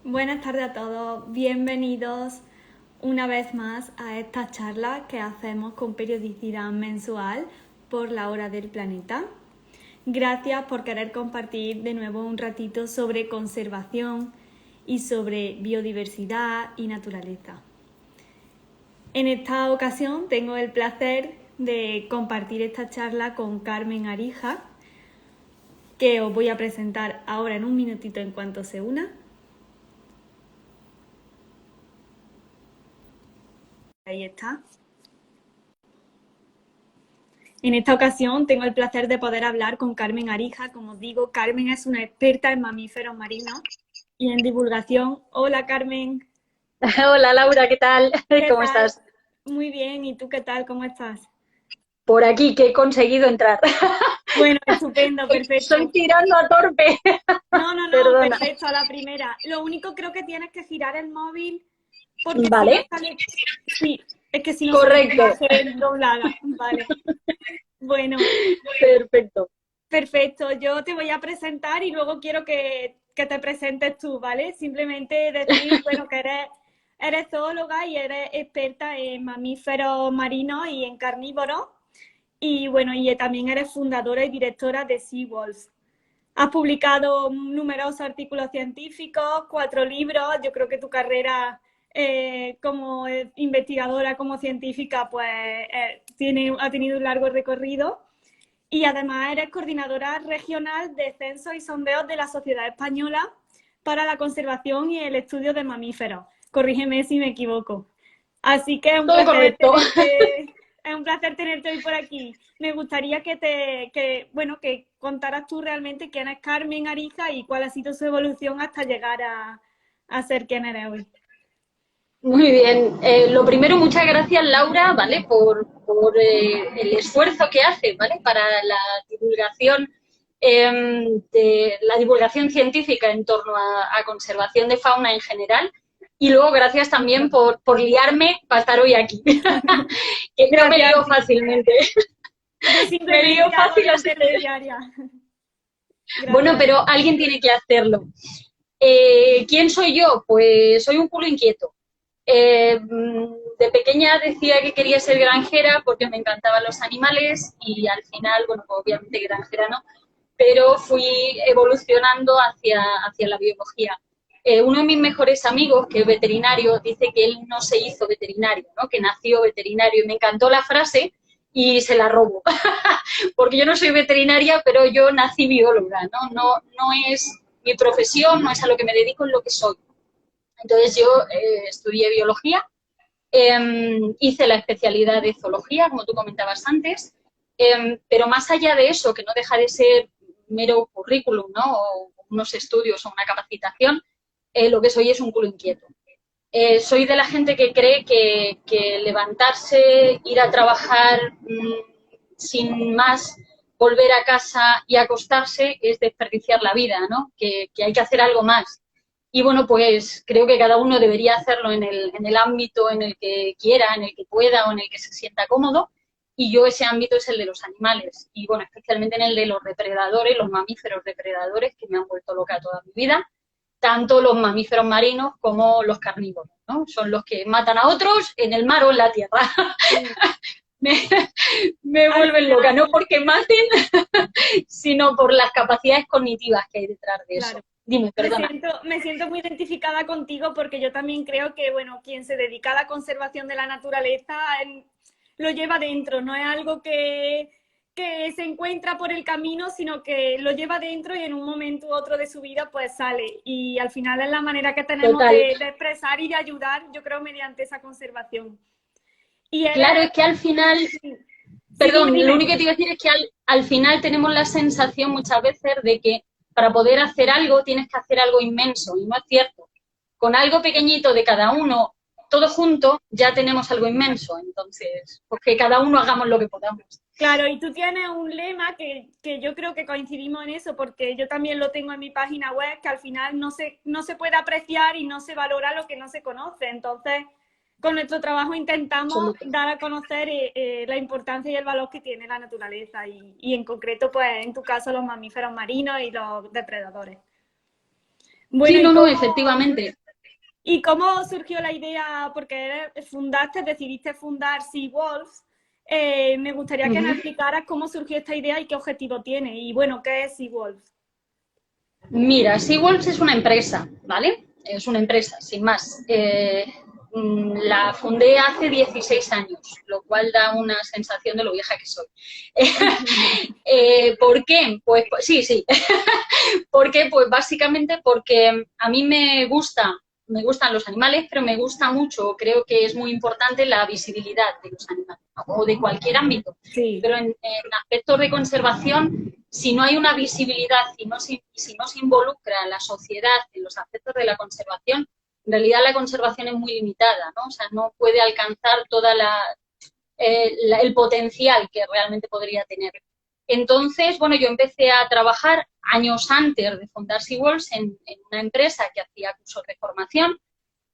Buenas tardes a todos, bienvenidos una vez más a esta charla que hacemos con periodicidad mensual por la Hora del Planeta. Gracias por querer compartir de nuevo un ratito sobre conservación y sobre biodiversidad y naturaleza. En esta ocasión tengo el placer de compartir esta charla con Carmen Arija, que os voy a presentar ahora en un minutito en cuanto se una. Ahí está. En esta ocasión tengo el placer de poder hablar con Carmen Arija. Como os digo, Carmen es una experta en mamíferos marinos y en divulgación. Hola, Carmen. Hola Laura, ¿qué tal? ¿Qué ¿Cómo tal? estás? Muy bien. ¿Y tú qué tal? ¿Cómo estás? Por aquí que he conseguido entrar. Bueno, estupendo, Soy perfecto. tirando a torpe. No, Perdona. perfecto, a la primera. Lo único creo que tienes que girar el móvil porque si no Vale, sale... Sí, es que si no sale la correcto. imagen doblada. Vale. Bueno, Perfecto. perfecto, yo te voy a presentar y luego quiero que te presentes tú, ¿vale? Simplemente decir, bueno, que eres zoóloga y eres experta en mamíferos marinos y en carnívoros. Y bueno, y también eres fundadora y directora de SeaWolves. Has publicado numerosos artículos científicos, 4 libros. Yo creo que tu carrera como investigadora, como científica, pues ha tenido un largo recorrido. Y además eres coordinadora regional de censos y sondeos de la Sociedad Española para la Conservación y el Estudio de Mamíferos. Corrígeme si me equivoco. Así que Todo correcto. es un placer tenerte hoy por aquí. Me gustaría que contaras tú realmente quién es Carmen Ariza y cuál ha sido su evolución hasta llegar a ser quien eres hoy. Muy bien. Lo primero, muchas gracias Laura, ¿vale? Por el esfuerzo que hace, ¿vale? Para la divulgación de la divulgación científica en torno a conservación de fauna en general. Y luego, gracias también por liarme para estar hoy aquí. Que no me Gracias a lío ti. fácilmente. Yo Me lío simplemente hago fácil de así que... intermediaria. Bueno, Gracias a pero ti. alguien tiene que hacerlo. ¿Quién soy yo? Pues soy un culo inquieto. De pequeña decía que quería ser granjera porque me encantaban los animales y al final, bueno, pues obviamente granjera no, pero fui evolucionando hacia la biología. Uno de mis mejores amigos, que es veterinario, dice que él no se hizo veterinario, ¿no? Que nació veterinario. Y me encantó la frase y se la robo. Porque yo no soy veterinaria, pero yo nací bióloga, ¿no? No es mi profesión, no es a lo que me dedico, es lo que soy. Entonces yo estudié biología, hice la especialidad de zoología, como tú comentabas antes, pero más allá de eso, que no deja de ser mero currículum, ¿no? O unos estudios o una capacitación, lo que soy es un culo inquieto. Soy de la gente que cree que levantarse, ir a trabajar sin más, volver a casa y acostarse es desperdiciar la vida, ¿no? Que hay que hacer algo más. Y bueno, pues creo que cada uno debería hacerlo en el ámbito en el que quiera, en el que pueda o en el que se sienta cómodo. Y yo ese ámbito es el de los animales. Y bueno, especialmente en el de los depredadores, los mamíferos depredadores, que me han vuelto loca toda mi vida, tanto los mamíferos marinos como los carnívoros, ¿no? Son los que matan a otros en el mar o en la tierra. Sí. me, me Al vuelven loca, no final, porque maten, sino por las capacidades cognitivas que hay detrás de claro. eso. Dime, perdona. Me siento muy identificada contigo porque yo también creo que, bueno, quien se dedica a la conservación de la naturaleza lo lleva dentro, no es algo que se encuentra por el camino, sino que lo lleva dentro y en un momento u otro de su vida pues sale. Y al final es la manera que tenemos Total. de expresar y de ayudar, yo creo, mediante esa conservación. Y eres... Claro, es que al final, Sí, dime, perdón, lo dime. único que te iba a decir es que al final tenemos la sensación muchas veces de que para poder hacer algo tienes que hacer algo inmenso, y no es cierto. Con algo pequeñito de cada uno, todo junto, ya tenemos algo inmenso. Entonces, pues que cada uno hagamos lo que podamos. Claro, y tú tienes un lema que yo creo que coincidimos en eso, porque yo también lo tengo en mi página web, que al final no se puede apreciar y no se valora lo que no se conoce. Entonces, con nuestro trabajo intentamos Absoluto. dar a conocer la importancia y el valor que tiene la naturaleza y en concreto, pues en tu caso, los mamíferos marinos y los depredadores. Bueno, Sí, no, no, efectivamente. ¿y cómo surgió la idea? Porque decidiste fundar Seawolves. Me gustaría que nos Ujú. explicaras cómo surgió esta idea y qué objetivo tiene. Y bueno, ¿qué es Seawolves? Mira, Seawolves es una empresa, ¿vale? Es una empresa, sin más. La fundé hace 16 años, lo cual da una sensación de lo vieja que soy. ¿Por qué? Pues sí, sí. ¿Por qué? Pues básicamente porque a mí me gustan los animales, pero me gusta mucho, creo que es muy importante la visibilidad de los animales, ¿no? O de cualquier ámbito. Sí, Pero en aspectos de conservación, si no hay una visibilidad si no se involucra a la sociedad en los aspectos de la conservación, en realidad la conservación es muy limitada, ¿no? O sea, no puede alcanzar toda el potencial que realmente podría tener. Entonces, bueno, yo empecé a trabajar años antes de fundar SeaWorlds en una empresa que hacía cursos de formación.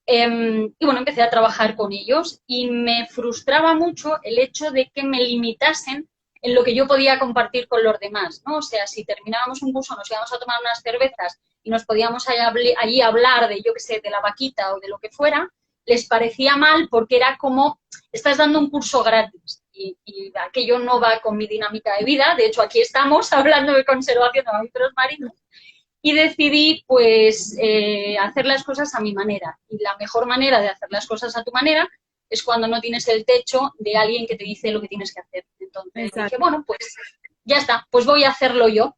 Y bueno, empecé a trabajar con ellos y me frustraba mucho el hecho de que me limitasen en lo que yo podía compartir con los demás, ¿no? O sea, si terminábamos un curso, nos íbamos a tomar unas cervezas y nos podíamos allí hablar de, yo qué sé, de la vaquita o de lo que fuera, les parecía mal porque era como, estás dando un curso gratis y aquello no va con mi dinámica de vida. De hecho, aquí estamos hablando de conservación de mamíferos marinos y decidí pues hacer las cosas a mi manera. Y la mejor manera de hacer las cosas a tu manera es cuando no tienes el techo de alguien que te dice lo que tienes que hacer. Entonces dije, exacto. bueno, pues ya está, pues voy a hacerlo yo.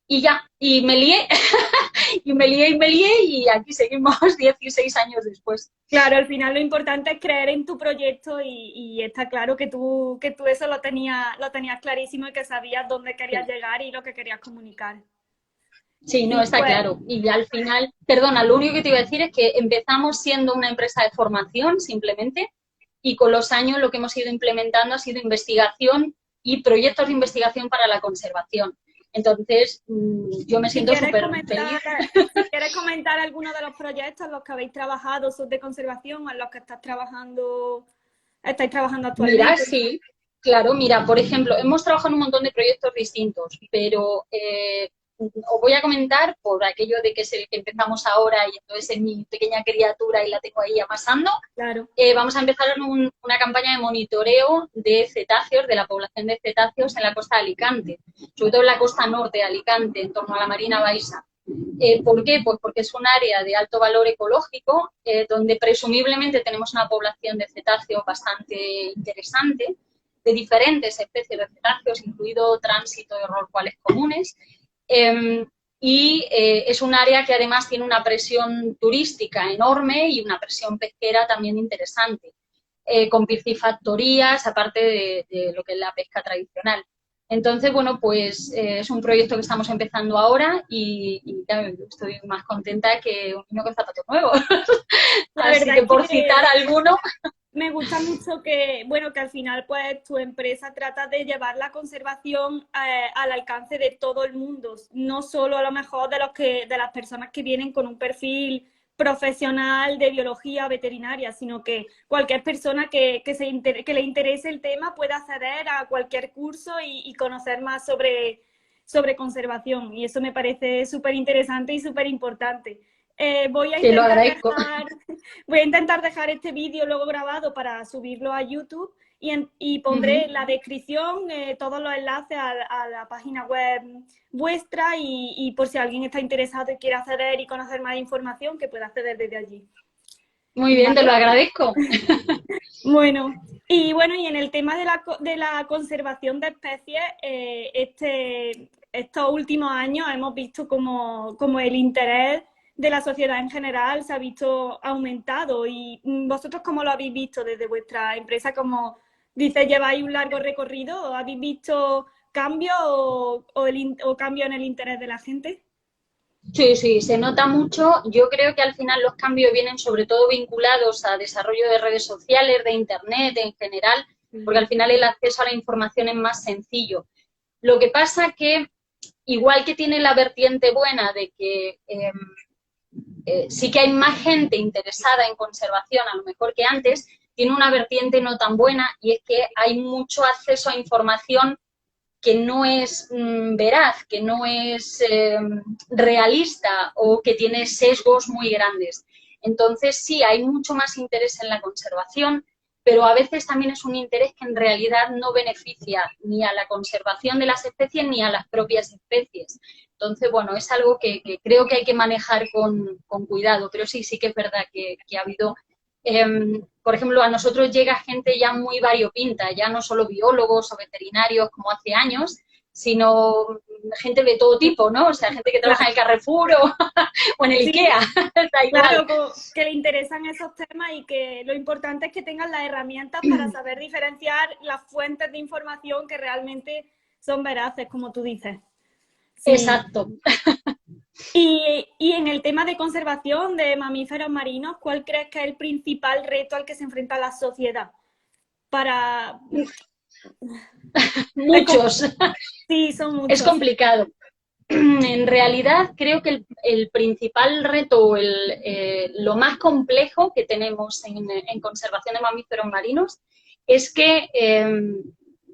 Y ya, y me lié, y me lié, y aquí seguimos 16 años después. Claro, al final lo importante es creer en tu proyecto y está claro que tú eso lo tenías clarísimo y que sabías dónde querías Sí. llegar y lo que querías comunicar. Sí, no, Y está pues, claro. Y al final, perdona, lo único que te iba a decir es que empezamos siendo una empresa de formación simplemente y con los años lo que hemos ido implementando ha sido investigación y proyectos de investigación para la conservación. Entonces, yo me si siento quieres súper feliz. comentar, si quieres comentar alguno de los proyectos en los que habéis trabajado, sus de conservación, en los que estáis trabajando Mira, actualmente. sí, claro, mira, por ejemplo, hemos trabajado en un montón de proyectos distintos, pero os voy a comentar por aquello de que es el que empezamos ahora y entonces es mi pequeña criatura y la tengo ahí amasando. Claro. Vamos a empezar una campaña de monitoreo de cetáceos, de la población de cetáceos en la costa de Alicante, sobre todo en la costa norte de Alicante, en torno a la Marina Baixa. ¿Por qué? Pues porque es un área de alto valor ecológico, donde presumiblemente tenemos una población de cetáceos bastante interesante, de diferentes especies de cetáceos, incluido tránsito de rorcuales comunes. Eh, es un área que además tiene una presión turística enorme y una presión pesquera también interesante, con piscifactorías, aparte de lo que es la pesca tradicional. Entonces, bueno, pues es un proyecto que estamos empezando ahora y claro, estoy más contenta que un niño con zapatos nuevos. La Así verdad que es por citar que alguno. me gusta mucho que, bueno, que al final pues tu empresa trata de llevar la conservación al alcance de todo el mundo, no solo a lo mejor de las personas que vienen con un perfil profesional de biología veterinaria, sino que cualquier persona que le interese el tema puede acceder a cualquier curso y conocer más sobre conservación. Y eso me parece súper interesante y súper importante. Voy a Te lo intentar agradezco. dejar Voy a intentar dejar este vídeo luego grabado para subirlo a YouTube y Uh pondré -huh. en la descripción todos los enlaces a la página web vuestra y por si alguien está interesado y quiere acceder y conocer más información, que pueda acceder desde allí. Muy bien, te lo ¿Vale? agradezco. Bueno, y bueno, y en el tema de la conservación de especies, estos últimos años hemos visto como el interés de la sociedad en general se ha visto aumentado. ¿Y vosotros cómo lo habéis visto desde vuestra empresa? Como dices, lleváis un largo recorrido, ¿habéis visto cambio o cambio en el interés de la gente? Sí, sí, se nota mucho. Yo creo que al final los cambios vienen sobre todo vinculados a desarrollo de redes sociales, de Internet en general, porque al final el acceso a la información es más sencillo. Lo que pasa que, igual que tiene la vertiente buena de que sí que hay más gente interesada en conservación, a lo mejor que antes, tiene una vertiente no tan buena y es que hay mucho acceso a información que no es veraz, que no es realista o que tiene sesgos muy grandes. Entonces, sí, hay mucho más interés en la conservación, pero a veces también es un interés que en realidad no beneficia ni a la conservación de las especies ni a las propias especies. Entonces, bueno, es algo que creo que hay que manejar con cuidado, pero sí, sí que es verdad que ha habido... por ejemplo, a nosotros llega gente ya muy variopinta, ya no solo biólogos o veterinarios como hace años, sino gente de todo tipo, ¿no? O sea, gente que trabaja en el Carrefour o en el Sí, IKEA, da igual. claro, que le interesan esos temas y que lo importante es que tengan las herramientas para saber diferenciar las fuentes de información que realmente son veraces, como tú dices. Sí. Exacto. Y en el tema de conservación de mamíferos marinos, ¿cuál crees que es el principal reto al que se enfrenta la sociedad? Para... Muchos. Sí, son Es muchos. complicado. En realidad, creo que el principal reto, lo más complejo que tenemos en conservación de mamíferos marinos es que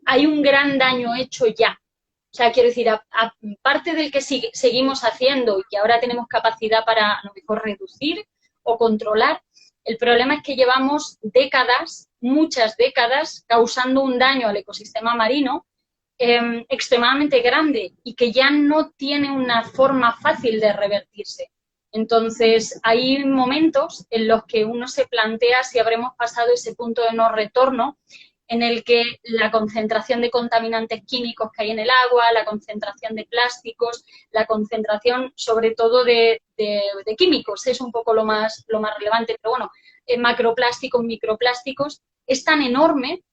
hay un gran daño hecho ya. O sea, quiero decir, aparte del que seguimos haciendo y que ahora tenemos capacidad para a lo mejor reducir o controlar, el problema es que llevamos décadas, muchas décadas, causando un daño al ecosistema marino extremadamente grande y que ya no tiene una forma fácil de revertirse. Entonces, hay momentos en los que uno se plantea si habremos pasado ese punto de no retorno en el que la concentración de contaminantes químicos que hay en el agua, la concentración de plásticos, la concentración sobre todo de químicos, es un poco lo más relevante, pero bueno, macroplásticos, microplásticos, es tan enorme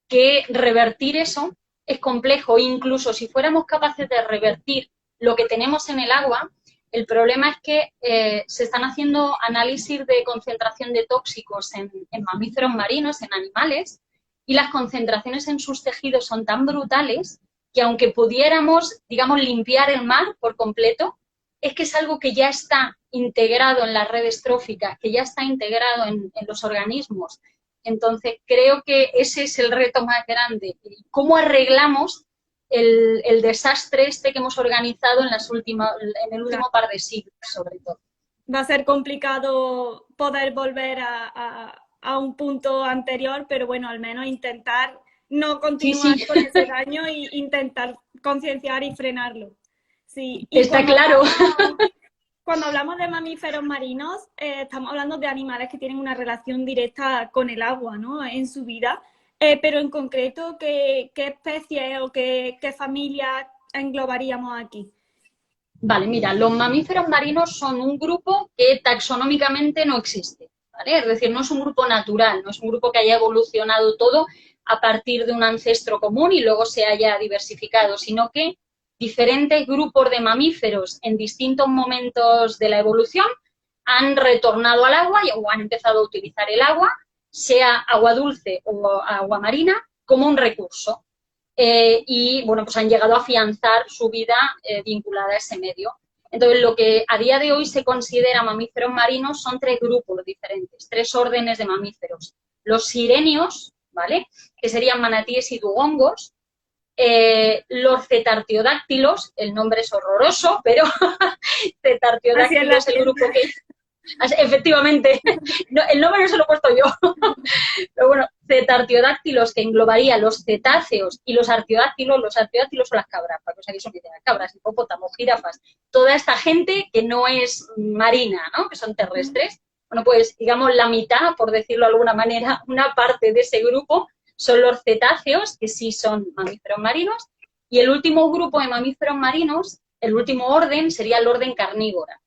que revertir eso es complejo. Incluso si fuéramos capaces de revertir lo que tenemos en el agua, el problema es que se están haciendo análisis de concentración de tóxicos en mamíferos marinos, en animales, y las concentraciones en sus tejidos son tan brutales que aunque pudiéramos, digamos, limpiar el mar por completo, es que es algo que ya está integrado en las redes tróficas, que ya está integrado en los organismos. Entonces, creo que ese es el reto más grande. ¿Cómo arreglamos el desastre este que hemos organizado en el último par de siglos, sobre todo? Va a ser complicado poder volver a un punto anterior, pero bueno, al menos intentar no Sí, continuar sí, con ese daño e intentar concienciar y frenarlo. Sí, y está claro. cuando hablamos de mamíferos marinos, estamos hablando de animales que tienen una relación directa con el agua, ¿no? En su vida. Pero en concreto, ¿qué especie o qué familia englobaríamos aquí? Vale, mira, los mamíferos marinos son un grupo que taxonómicamente no existe, ¿vale? Es decir, no es un grupo natural, no es un grupo que haya evolucionado todo a partir de un ancestro común y luego se haya diversificado, sino que diferentes grupos de mamíferos en distintos momentos de la evolución han retornado al agua o han empezado a utilizar el agua, sea agua dulce o agua marina, como un recurso. Y bueno, pues han llegado a afianzar su vida vinculada a ese medio. Entonces, lo que a día de hoy se considera mamíferos marinos son tres grupos diferentes, tres órdenes de mamíferos. Los sirenios, ¿vale? Que serían manatíes y dugongos. Los cetartiodáctilos, el nombre es horroroso, pero cetartiodáctilos es el grupo que... Efectivamente, no, el nombre no se lo he puesto yo. Pero bueno, cetartiodáctilos, que englobaría los cetáceos y los artiodáctilos son las cabras, para que os hagáis una idea, cabras, hipopótamos, jirafas, toda esta gente que no es marina, ¿no? Que son terrestres. Bueno, pues digamos la mitad, por decirlo de alguna manera, una parte de ese grupo son los cetáceos, que sí son mamíferos marinos, y el último grupo de mamíferos marinos, el último orden, sería el orden carnívora.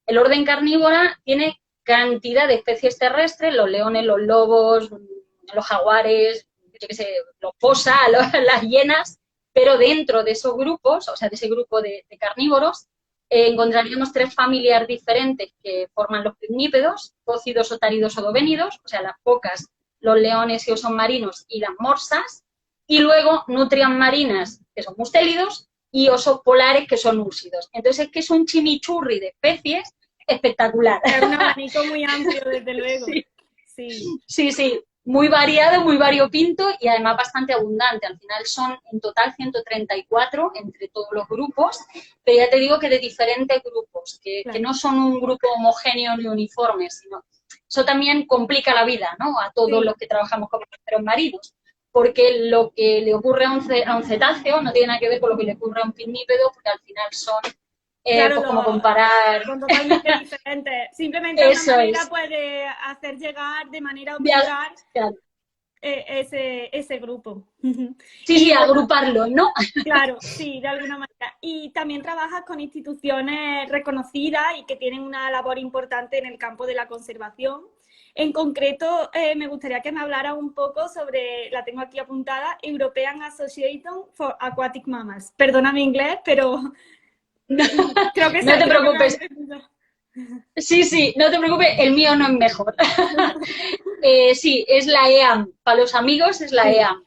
El orden carnívora tiene cantidad de especies terrestres, los leones, los lobos, los jaguares, yo qué sé, los fosa, las hienas, pero dentro de esos grupos, o sea, de ese grupo de carnívoros, encontraríamos tres familias diferentes que forman los primípedos, cócidos, otáridos, odovénidos, o sea, las focas, los leones y osos marinos y las morsas, y luego nutrias marinas, que son mustélidos, y osos polares, que son úrsidos. Entonces, es que es un chimichurri de especies espectacular. Es un abanico muy amplio, desde luego. Sí. Sí. Sí, sí. muy variado, muy variopinto y además bastante abundante. Al final son en total 134 entre todos los grupos, pero ya te digo que de diferentes grupos, que Claro. no son un grupo homogéneo ni uniforme, sino eso también complica la vida, ¿no? A todos los Sí, que trabajamos como mamíferos marinos, porque lo que le ocurre a un cetáceo no tiene nada que ver con lo que le ocurre a un pinnípedo, porque al final son, claro, pues como comparar, son totalmente diferentes. Simplemente una eso manera es, puede hacer llegar de manera ya, obligada claro. ese grupo. Sí, sí, Y bueno, agruparlo, ¿no? claro, sí, de alguna manera. Y también trabajas con instituciones reconocidas y que tienen una labor importante en el campo de la conservación. En concreto, me gustaría que me hablara un poco sobre, la tengo aquí apuntada, European Association for Aquatic Mammals. Perdona mi inglés, pero No, creo que, no te creo que me ha preocupes. entendido. Sí, sí, no te preocupes, el mío no es mejor. Sí, es la EAM. Para los amigos es la Sí, EAM.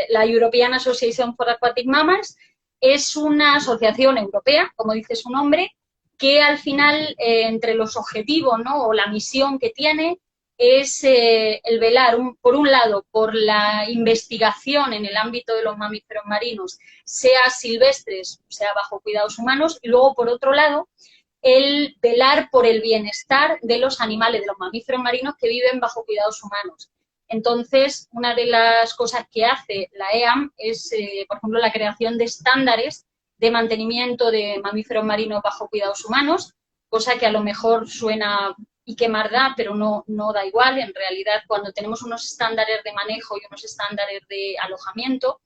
La European Association for Aquatic Mammals es una asociación europea, como dice su nombre, que al final, entre los objetivos, ¿no? O la misión que tiene es el velar, por un lado, por la investigación en el ámbito de los mamíferos marinos, sea silvestres, sea bajo cuidados humanos, y luego, por otro lado, el velar por el bienestar de los animales, de los mamíferos marinos que viven bajo cuidados humanos. Entonces, una de las cosas que hace la EAM es, por ejemplo, la creación de estándares de mantenimiento de mamíferos marinos bajo cuidados humanos, cosa que a lo mejor suena y qué más da, pero no da igual. En realidad, cuando tenemos unos estándares de manejo y unos estándares de alojamiento,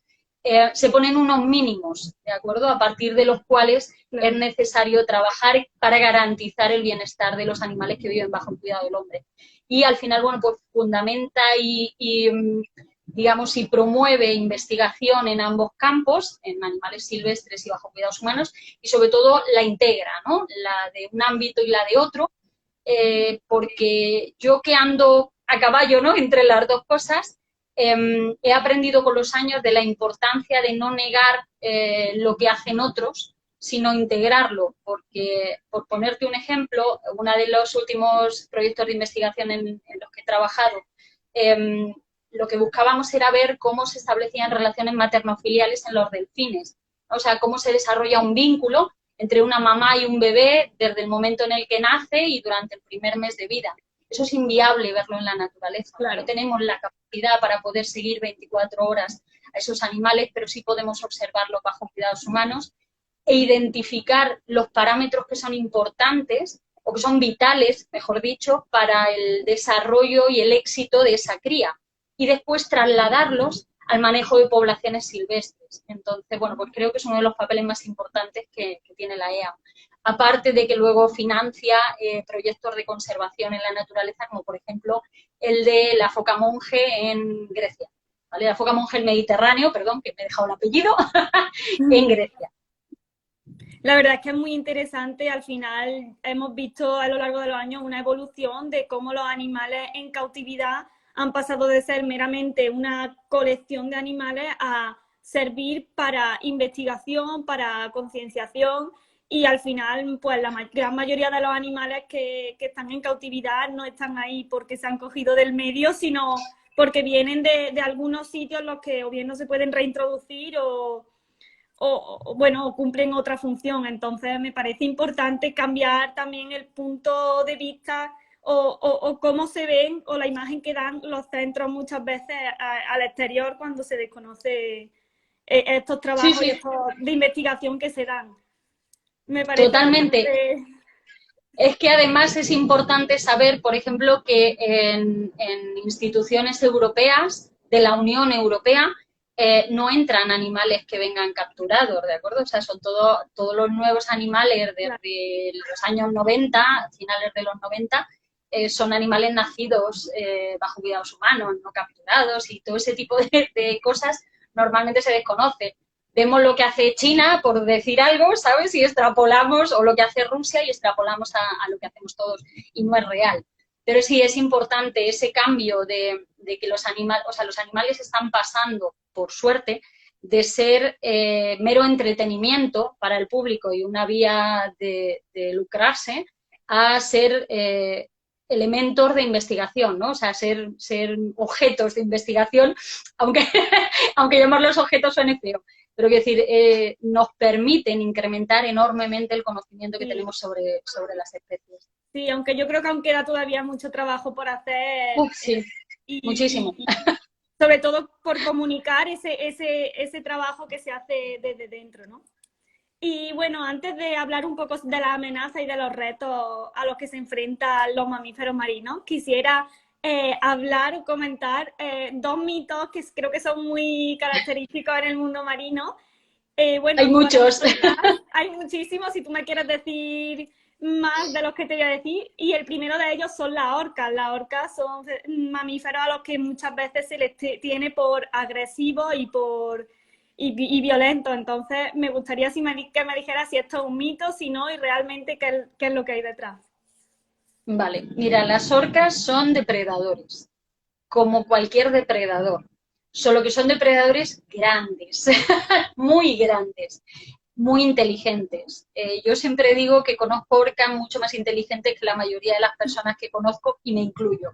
se ponen unos mínimos, ¿de acuerdo? A partir de los cuales es claro. necesario trabajar para garantizar el bienestar de los animales que viven bajo el cuidado del hombre. Y al final, bueno, pues fundamenta digamos, y promueve investigación en ambos campos, en animales silvestres y bajo cuidados humanos, y sobre todo la integra, ¿no? La de un ámbito y la de otro, porque yo que ando a caballo, ¿no? Entre las dos cosas, he aprendido con los años de la importancia de no negar lo que hacen otros, sino integrarlo, porque, por ponerte un ejemplo, uno de los últimos proyectos de investigación en los que he trabajado, lo que buscábamos era ver cómo se establecían relaciones materno-filiales en los delfines, o sea, cómo se desarrolla un vínculo entre una mamá y un bebé desde el momento en el que nace y durante el primer mes de vida. Eso es inviable verlo en la naturaleza. No Claro. tenemos la capacidad para poder seguir 24 horas a esos animales, pero sí podemos observarlos bajo cuidados humanos e identificar los parámetros que son importantes o que son vitales, mejor dicho, para el desarrollo y el éxito de esa cría. Y después trasladarlos al manejo de poblaciones silvestres. Entonces, bueno, pues creo que es uno de los papeles más importantes que tiene la EA. Aparte de que luego financia proyectos de conservación en la naturaleza, como por ejemplo el de la foca monje en Grecia. ¿Vale? La foca monje en Mediterráneo, perdón, que me he dejado el apellido, en Grecia. La verdad es que es muy interesante. Al final hemos visto a lo largo de los años una evolución de cómo los animales en cautividad han pasado de ser meramente una colección de animales a servir para investigación, para concienciación y al final pues la gran mayoría de los animales que están en cautividad no están ahí porque se han cogido del medio, sino porque vienen de algunos sitios en los que o bien no se pueden reintroducir bueno, cumplen otra función. Entonces me parece importante cambiar también el punto de vista o cómo se ven o la imagen que dan los centros muchas veces al exterior cuando se desconoce estos Sí, trabajos y sí, estos de investigación que se dan. Me parece totalmente. bastante... Es que además es importante saber, por ejemplo, que en instituciones europeas de la Unión Europea no entran animales que vengan capturados, ¿de acuerdo? O sea, son todos los nuevos animales desde los años 90, finales de los 90, son animales nacidos bajo cuidados humanos, no capturados y todo ese tipo de cosas normalmente se desconoce. Vemos lo que hace China, por decir algo, ¿sabes? Y extrapolamos, o lo que hace Rusia y extrapolamos a lo que hacemos todos, y no es real. Pero sí es importante ese cambio de que los animales, o sea, los animales están pasando, por suerte, de ser mero entretenimiento para el público y una vía de lucrarse, a ser elementos de investigación, ¿no? O sea, ser objetos de investigación, aunque, aunque llamarlos objetos suene feo. Pero quiero decir, nos permiten incrementar enormemente el conocimiento que tenemos sobre las especies. Sí, aunque yo creo que aún queda todavía mucho trabajo por hacer. Sí, muchísimo. Y sobre todo por comunicar ese trabajo que se hace desde dentro, ¿no? Y bueno, antes de hablar un poco de la amenaza y de los retos a los que se enfrentan los mamíferos marinos, quisiera hablar o comentar dos mitos que creo que son muy característicos en el mundo marino. Bueno, hay muchos. Hay muchísimos, si tú me quieres decir más de los que te voy a decir. Y el primero de ellos son las orcas. Las orcas son mamíferos a los que muchas veces se les tiene por agresivos y violento. Entonces, me gustaría que me dijeras si esto es un mito, si no, y realmente qué es lo que hay detrás. Vale, mira, las orcas son depredadores, como cualquier depredador, solo que son depredadores grandes, muy grandes, muy inteligentes. Yo siempre digo que conozco orcas mucho más inteligentes que la mayoría de las personas que conozco, y me incluyo.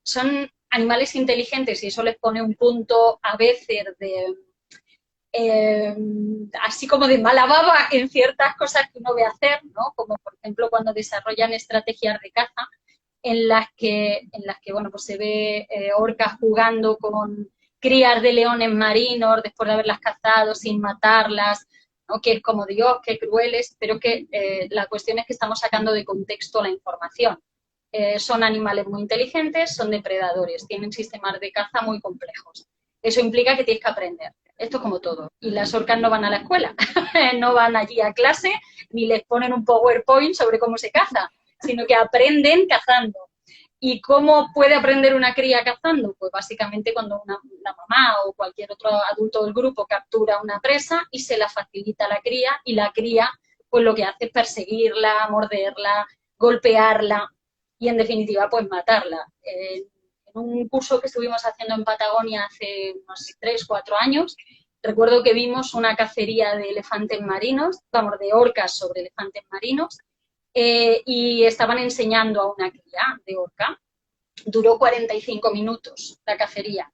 Son animales inteligentes y eso les pone un punto a veces de así como de mala baba en ciertas cosas que uno ve hacer, ¿no? Como por ejemplo cuando desarrollan estrategias de caza en las que bueno, pues se ve orcas jugando con crías de leones marinos después de haberlas cazado sin matarlas, ¿no? Que es como Dios, qué crueles, pero que la cuestión es que estamos sacando de contexto la información. Son animales muy inteligentes, son depredadores, tienen sistemas de caza muy complejos. Eso implica que tienes que aprender. Esto es como todo. Y las orcas no van a la escuela, no van allí a clase, ni les ponen un PowerPoint sobre cómo se caza, sino que aprenden cazando. ¿Y cómo puede aprender una cría cazando? Pues básicamente cuando una mamá o cualquier otro adulto del grupo captura una presa y se la facilita a la cría, y la cría pues lo que hace es perseguirla, morderla, golpearla y en definitiva pues matarla. En un curso que estuvimos haciendo en Patagonia hace unos 3 o 4 años, recuerdo que vimos una cacería de elefantes marinos, vamos, de orcas sobre elefantes marinos, y estaban enseñando a una cría de orca. Duró 45 minutos la cacería.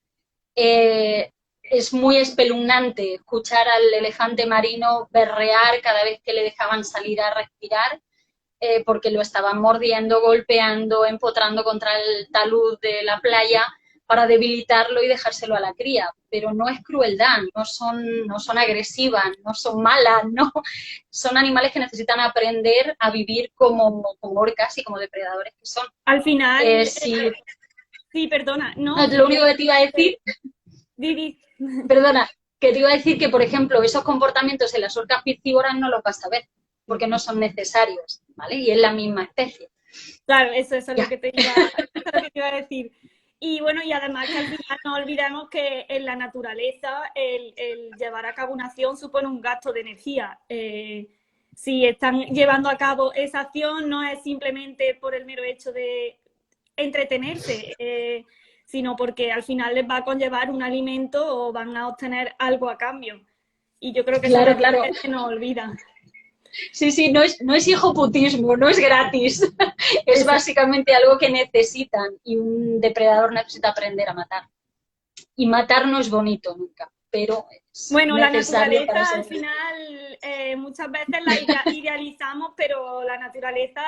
Es muy espeluznante escuchar al elefante marino berrear cada vez que le dejaban salir a respirar, porque lo estaban mordiendo, golpeando, empotrando contra el talud de la playa para debilitarlo y dejárselo a la cría. Pero no es crueldad, no son agresivas, no son malas, no. Son animales que necesitan aprender a vivir como orcas y como depredadores que son. Al final, sí, perdona. No, lo único que te iba a decir... Didi. Perdona, que te iba a decir que, por ejemplo, esos comportamientos en las orcas piscívoras no los vas a ver, porque no son necesarios, ¿vale? Y es la misma especie. Claro, eso es lo que te iba a decir. Y bueno, y además que al final no olvidemos que en la naturaleza el llevar a cabo una acción supone un gasto de energía. Si están llevando a cabo esa acción no es simplemente por el mero hecho de entretenerse, sino porque al final les va a conllevar un alimento o van a obtener algo a cambio. Y yo creo que claro, eso claro. se nos olvida. Sí, no es hijoputismo, no es gratis. Es básicamente algo que necesitan, y un depredador necesita aprender a matar. Y matar no es bonito nunca, pero es necesario. La naturaleza al final muchas veces la idealizamos, pero la naturaleza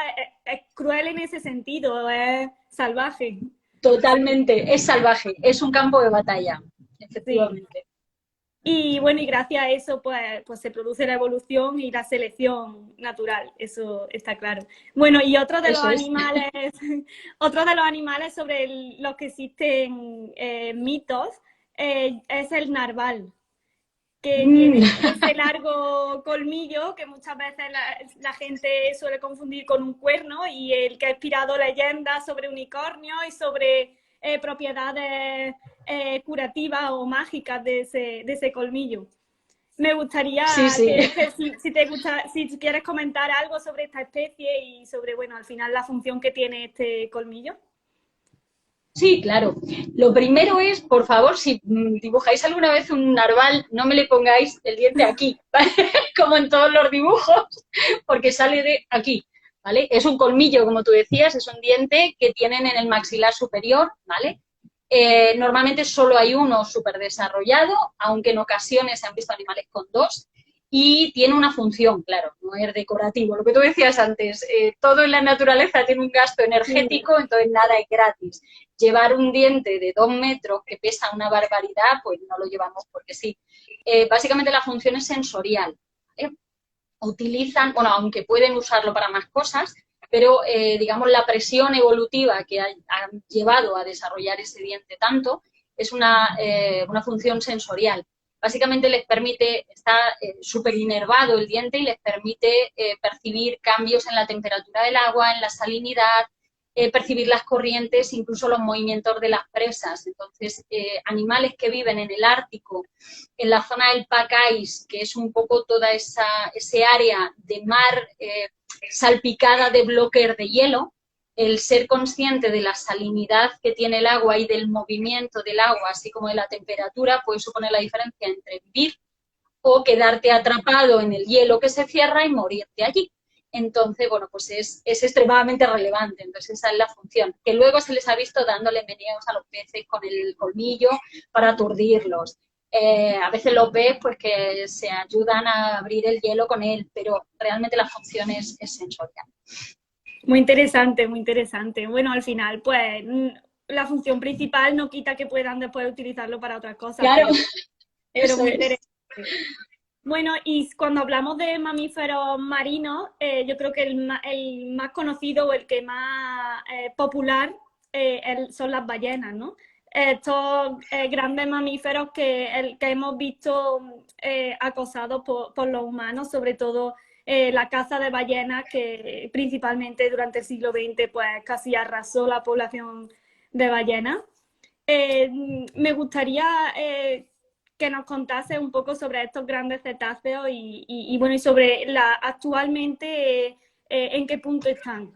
es cruel en ese sentido, es salvaje. Totalmente, es salvaje, es un campo de batalla, efectivamente. Sí. Y bueno, y gracias a eso pues se produce la evolución y la selección natural, eso está claro. Bueno, y otro de los animales sobre los que existen mitos es el narval, que tiene ese largo colmillo que muchas veces la gente suele confundir con un cuerno, y el que ha inspirado leyendas sobre unicornios y sobre propiedades curativas o mágicas de ese colmillo. Me gustaría que si quieres comentar algo sobre esta especie y sobre, bueno, al final la función que tiene este colmillo. Sí, claro. Lo primero es, por favor, si dibujáis alguna vez un narval, no me le pongáis el diente aquí, ¿vale? Como en todos los dibujos, porque sale de aquí, ¿vale? Es un colmillo, como tú decías, es un diente que tienen en el maxilar superior, ¿vale? Normalmente solo hay uno súper desarrollado, aunque en ocasiones se han visto animales con dos, y tiene una función, claro, no es decorativo. Lo que tú decías antes, todo en la naturaleza tiene un gasto Sí. energético, entonces nada es gratis. Llevar un diente de 2 metros que pesa una barbaridad, pues no lo llevamos porque sí. Básicamente la función es sensorial, ¿vale? Utilizan, bueno, aunque pueden usarlo para más cosas, pero digamos la presión evolutiva que ha llevado a desarrollar ese diente tanto es una función sensorial. Básicamente les permite, está súper inervado el diente y les permite percibir cambios en la temperatura del agua, en la salinidad, percibir las corrientes, incluso los movimientos de las presas. Entonces, animales que viven en el Ártico, en la zona del pack ice, que es un poco toda ese área de mar salpicada de bloques de hielo, el ser consciente de la salinidad que tiene el agua y del movimiento del agua, así como de la temperatura, puede suponer la diferencia entre vivir o quedarte atrapado en el hielo que se cierra y morirte allí. Entonces, bueno, pues es extremadamente relevante. Entonces, esa es la función. Que luego se les ha visto dándole meneos a los peces con el colmillo para aturdirlos. A veces los ves pues que se ayudan a abrir el hielo con él, pero realmente la función es sensorial. Muy interesante, muy interesante. Bueno, al final, pues la función principal no quita que puedan después utilizarlo para otras cosas, Claro, pero eso muy es. interesante. Bueno, y cuando hablamos de mamíferos marinos, yo creo que el más conocido o el que más popular son las ballenas, ¿no? Estos grandes mamíferos que hemos visto acosados por los humanos, sobre todo la caza de ballenas, que principalmente durante el siglo XX pues casi arrasó la población de ballenas. Eh, Me gustaría que nos contase un poco sobre estos grandes cetáceos y bueno, y sobre actualmente en qué punto están.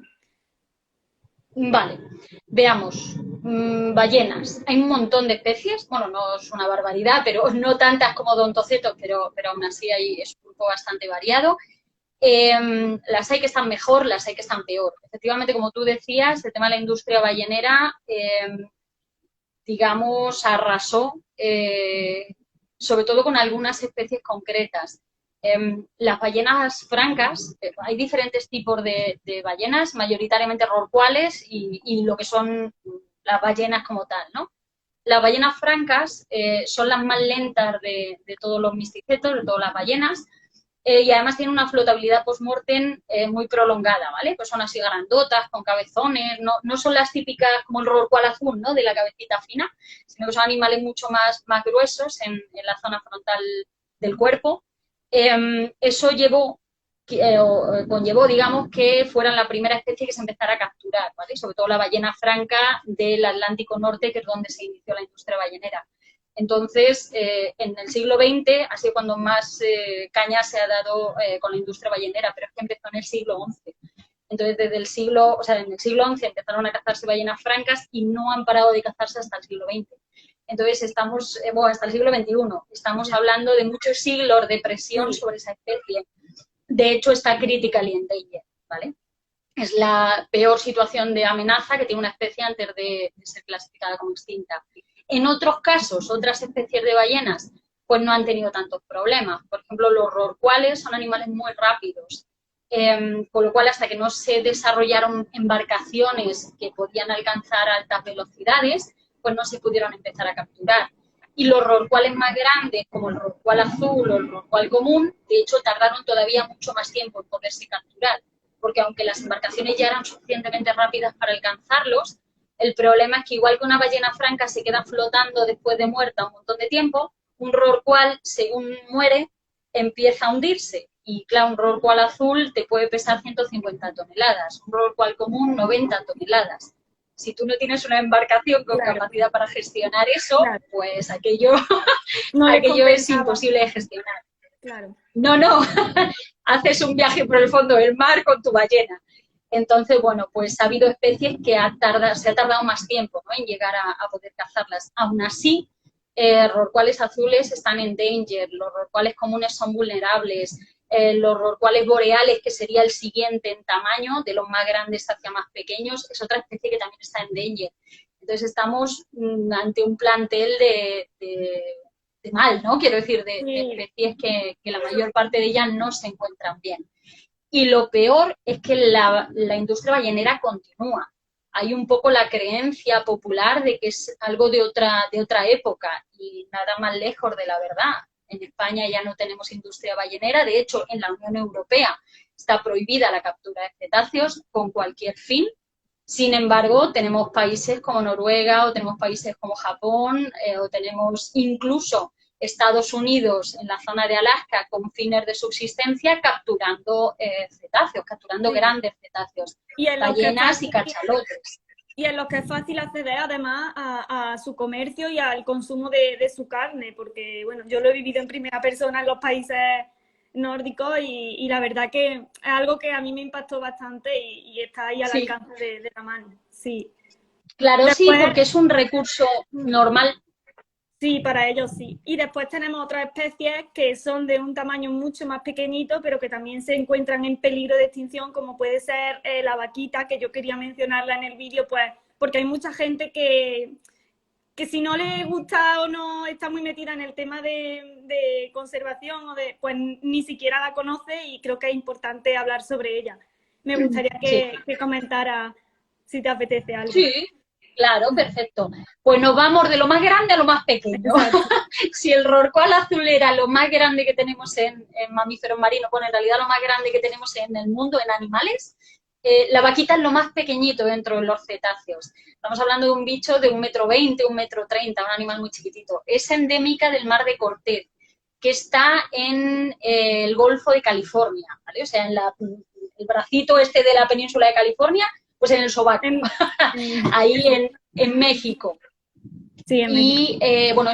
Vale, veamos. Ballenas. Hay un montón de especies. Bueno, no es una barbaridad, pero no tantas como Dontocetos, pero aún así es un grupo bastante variado. Las hay que están mejor, las hay que están peor. Efectivamente, como tú decías, el tema de la industria ballenera, digamos, arrasó, sobre todo con algunas especies concretas. Las ballenas francas, hay diferentes tipos de ballenas, mayoritariamente rorcuales y lo que son las ballenas como tal, ¿no? Las ballenas francas son las más lentas de todos los misticetos, de todas las ballenas, y además tienen una flotabilidad post-mortem muy prolongada, ¿vale? Pues son así grandotas, con cabezones, no son las típicas como el rorcual azul, ¿no? De la cabecita fina, sino que son animales mucho más gruesos en la zona frontal del cuerpo. Eso conllevó, digamos, que fueran la primera especie que se empezara a capturar, ¿vale? Sobre todo la ballena franca del Atlántico Norte, que es donde se inició la industria ballenera. Entonces, en el siglo XX ha sido cuando más caña se ha dado con la industria ballenera, pero es que empezó en el siglo XI. Entonces, en el siglo XI empezaron a cazarse ballenas francas y no han parado de cazarse hasta el siglo XX. Entonces, estamos, hasta el siglo XXI, estamos hablando de muchos siglos de presión sobre esa especie. De hecho, está critically endangered, ¿vale? Es la peor situación de amenaza que tiene una especie antes de ser clasificada como extinta. En otros casos, otras especies de ballenas, pues no han tenido tantos problemas. Por ejemplo, los rorcuales son animales muy rápidos, con lo cual hasta que no se desarrollaron embarcaciones que podían alcanzar altas velocidades, pues no se pudieron empezar a capturar. Y los rorcuales más grandes, como el rorcual azul o el rorcual común, de hecho tardaron todavía mucho más tiempo en poderse capturar, porque aunque las embarcaciones ya eran suficientemente rápidas para alcanzarlos, el problema es que igual que una ballena franca se queda flotando después de muerta un montón de tiempo, un rorcual, según muere, empieza a hundirse. Y claro, un rorcual azul te puede pesar 150 toneladas, un rorcual común 90 toneladas. Si tú no tienes una embarcación con capacidad para gestionar eso, pues aquello, No aquello es imposible de gestionar. Claro. No, haces un viaje por el fondo del mar con tu ballena. Entonces, bueno, pues ha habido especies que se ha tardado más tiempo, ¿no?, en llegar a poder cazarlas. Aún así, rorcuales azules están en danger, los rorcuales comunes son vulnerables, los rorcuales boreales, que sería el siguiente en tamaño, de los más grandes hacia más pequeños, es otra especie que también está en danger. Entonces estamos ante un plantel de mal, ¿no? Quiero decir, de Sí, especies que la mayor parte de ellas no se encuentran bien. Y lo peor es que la industria ballenera continúa. Hay un poco la creencia popular de que es algo de otra época y nada más lejos de la verdad. En España ya no tenemos industria ballenera, de hecho en la Unión Europea está prohibida la captura de cetáceos con cualquier fin. Sin embargo, tenemos países como Noruega o tenemos países como Japón o tenemos incluso Estados Unidos en la zona de Alaska con fines de subsistencia capturando cetáceos, capturando sí. grandes cetáceos, Y en lo que es ballenas y fácil, cachalotes. y en lo que es fácil acceder además a su comercio y al consumo de su carne, porque bueno, yo lo he vivido en primera persona en los países nórdicos y la verdad que es algo que a mí me impactó bastante y está ahí al Sí, alcance de la mano. Sí. claro, sí, Después, porque es un recurso normal. sí, para ellos sí. Y después tenemos otras especies que son de un tamaño mucho más pequeñito, pero que también se encuentran en peligro de extinción, como puede ser la vaquita, que yo quería mencionarla en el vídeo, pues porque hay mucha gente que si no le gusta o no está muy metida en el tema de conservación, pues ni siquiera la conoce y creo que es importante hablar sobre ella. Me gustaría Sí. que comentara si te apetece algo. Sí, claro, perfecto. Pues nos vamos de lo más grande a lo más pequeño. Exacto. Si el rorcual azul era lo más grande que tenemos en mamíferos marinos, bueno, en realidad lo más grande que tenemos en el mundo, en animales, la vaquita es lo más pequeñito dentro de los cetáceos. Estamos hablando de un bicho de 1,20 m, 1,30 m, un animal muy chiquitito. Es endémica del mar de Cortez, que está en el Golfo de California, ¿vale? O sea, en el bracito este de la península de California, pues en el sobaco, En, ahí en México. sí, en México. Y bueno,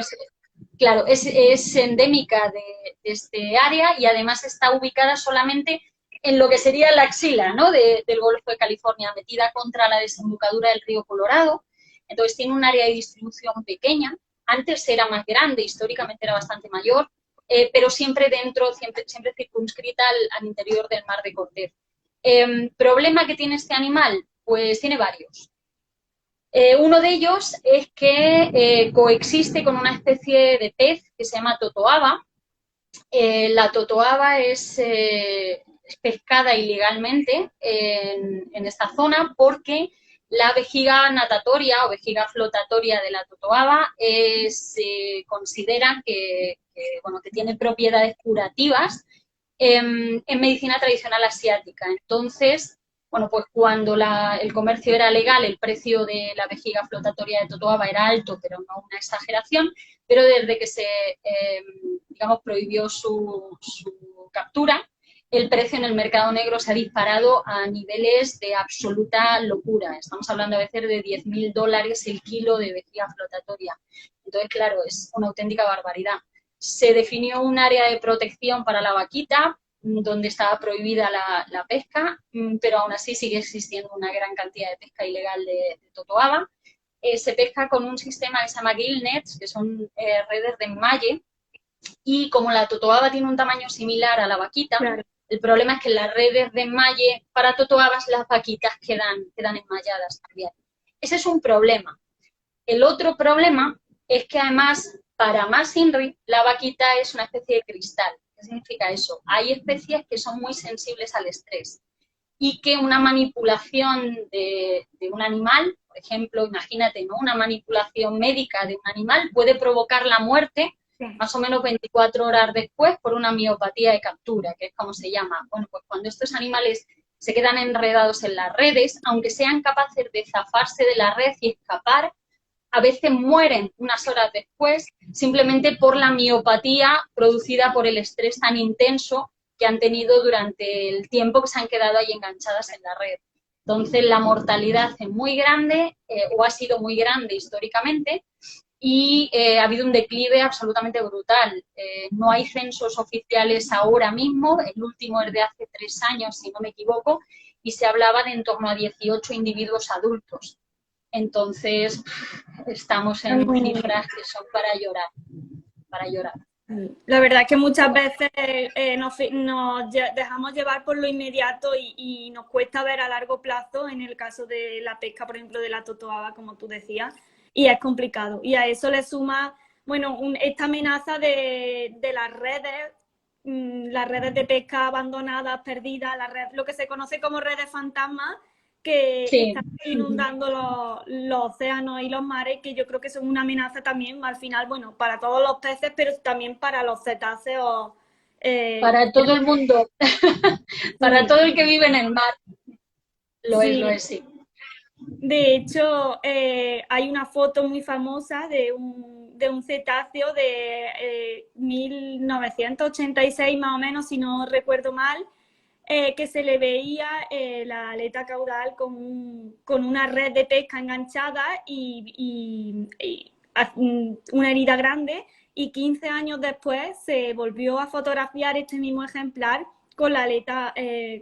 claro, es endémica de este área y además está ubicada solamente en lo que sería la axila, ¿no? Del Golfo de California, metida contra la desembocadura del río Colorado. Entonces tiene un área de distribución pequeña. Antes era más grande, históricamente era bastante mayor, pero siempre dentro, siempre circunscrita al interior del Mar de Cortez. ¿Problema que tiene este animal? Pues tiene varios. Uno de ellos es que coexiste con una especie de pez que se llama totoaba. La totoaba es pescada ilegalmente en esta zona porque la vejiga natatoria o vejiga flotatoria de la totoaba se considera bueno, que tiene propiedades curativas en medicina tradicional asiática. Entonces, bueno, pues cuando el comercio era legal, el precio de la vejiga flotatoria de totoaba era alto, pero no una exageración, pero desde que se, digamos, prohibió su captura, el precio en el mercado negro se ha disparado a niveles de absoluta locura. Estamos hablando a veces de $10.000 el kilo de vejiga flotatoria. Entonces, claro, es una auténtica barbaridad. Se definió un área de protección para la vaquita, donde estaba prohibida la pesca, pero aún así sigue existiendo una gran cantidad de pesca ilegal de totoaba. Se pesca con un sistema que se llama gill nets, que son redes de enmalle, y como la totoaba tiene un tamaño similar a la vaquita, Claro. el problema es que las redes de enmalle para totoabas, las vaquitas quedan enmalladas también. Ese es un problema. El otro problema es que además, para más INRI, la vaquita es una especie de cristal. ¿Qué significa eso? Hay especies que son muy sensibles al estrés y que una manipulación de un animal, por ejemplo, imagínate, ¿no? Una manipulación médica de un animal puede provocar la muerte más o menos 24 horas después por una miopatía de captura, que es como se llama. Bueno, pues cuando estos animales se quedan enredados en las redes, aunque sean capaces de zafarse de la red y escapar, a veces mueren unas horas después simplemente por la miopatía producida por el estrés tan intenso que han tenido durante el tiempo que se han quedado ahí enganchadas en la red. Entonces la mortalidad es muy grande o ha sido muy grande históricamente y ha habido un declive absolutamente brutal. No hay censos oficiales ahora mismo, el último es de hace 3 años, si no me equivoco, y se hablaba de en torno a 18 individuos adultos. Entonces, estamos en cifras que son para llorar, para llorar. La verdad es que muchas veces dejamos llevar por lo inmediato y nos cuesta ver a largo plazo en el caso de la pesca, por ejemplo, de la totoaba, como tú decías, y es complicado. Y a eso le suma, bueno, esta amenaza de las redes de pesca abandonadas, perdidas, lo que se conoce como redes fantasmas, que Sí, están inundando los océanos y los mares, que yo creo que son una amenaza también, al final, bueno, para todos los peces, pero también para los cetáceos. eh, para todo el mundo, para sí, todo el que vive en el mar, lo sí. es, sí. De hecho, hay una foto muy famosa de un cetáceo de 1986 más o menos, si no recuerdo mal, que se le veía la aleta caudal con una red de pesca enganchada y una herida grande, y 15 años después se volvió a fotografiar este mismo ejemplar con la aleta,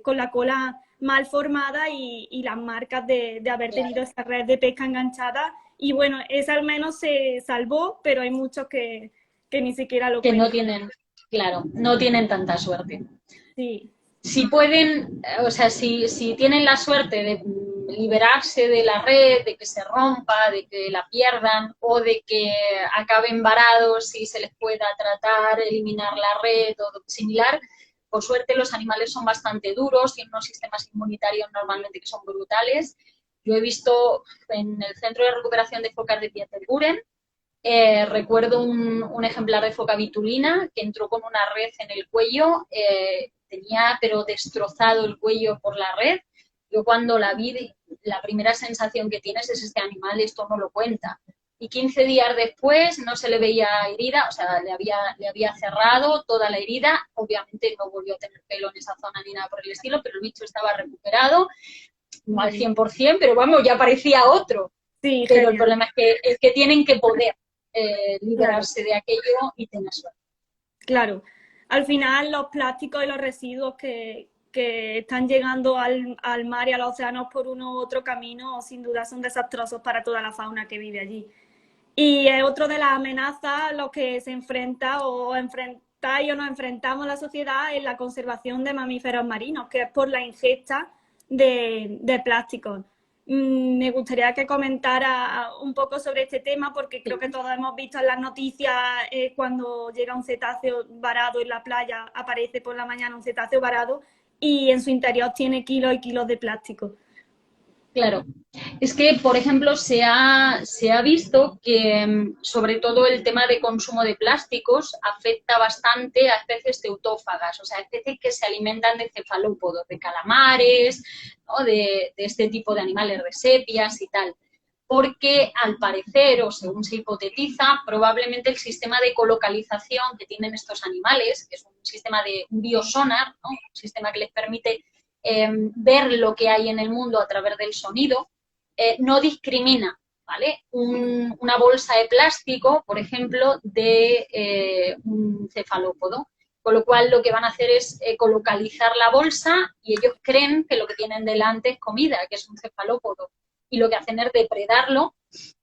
con la cola mal formada y las marcas de haber tenido Claro, esa red de pesca enganchada. Y bueno, esa al menos se salvó, pero hay muchos que ni siquiera lo que no cuentan. tienen, claro, no tienen tanta suerte. Sí, Si pueden, o sea, si tienen la suerte de liberarse de la red, de que se rompa, de que la pierdan o de que acaben varados y se les pueda tratar, eliminar la red o similar, por suerte los animales son bastante duros, tienen unos sistemas inmunitarios normalmente que son brutales. Yo he visto en el centro de recuperación de focas de Pieterburen, recuerdo un ejemplar de foca vitulina que entró con una red en el cuello, tenía pero destrozado el cuello por la red. Yo cuando la vi, la primera sensación que tienes es este animal, esto no lo cuenta. Y 15 días después no se le veía herida, o sea, le había cerrado toda la herida, obviamente no volvió a tener pelo en esa zona ni nada por el estilo, pero el bicho estaba recuperado, no al mm, 100%, pero vamos, ya parecía otro. sí, Pero el genial, problema es que tienen que poder claro. liberarse de aquello y tener suerte. Claro, al final los plásticos y los residuos que están llegando al mar y a los océanos por uno u otro camino, sin duda son desastrosos para toda la fauna que vive allí. Y es otro de las amenazas a los que se enfrenta o enfrentáis o nos enfrentamos la sociedad en la conservación de mamíferos marinos, que es por la ingesta de plásticos. Me gustaría que comentara un poco sobre este tema porque creo Sí. que todos hemos visto en las noticias cuando llega un cetáceo varado en la playa, aparece por la mañana un cetáceo varado y en su interior tiene kilos y kilos de plástico. Claro. Es que, por ejemplo, se ha visto que sobre todo el tema de consumo de plásticos afecta bastante a especies teutófagas, o sea, especies que se alimentan de cefalópodos, de calamares, ¿no? De este tipo de animales, de sepias y tal. Porque al parecer, o según se hipotetiza, probablemente el sistema de ecolocalización que tienen estos animales, que es un sistema de un biosonar, ¿no? Un sistema que les permite ver lo que hay en el mundo a través del sonido, no discrimina, ¿vale? Una bolsa de plástico, por ejemplo, de un cefalópodo. Con lo cual lo que van a hacer es ecolocalizar la bolsa y ellos creen que lo que tienen delante es comida, que es un cefalópodo. Y lo que hacen es depredarlo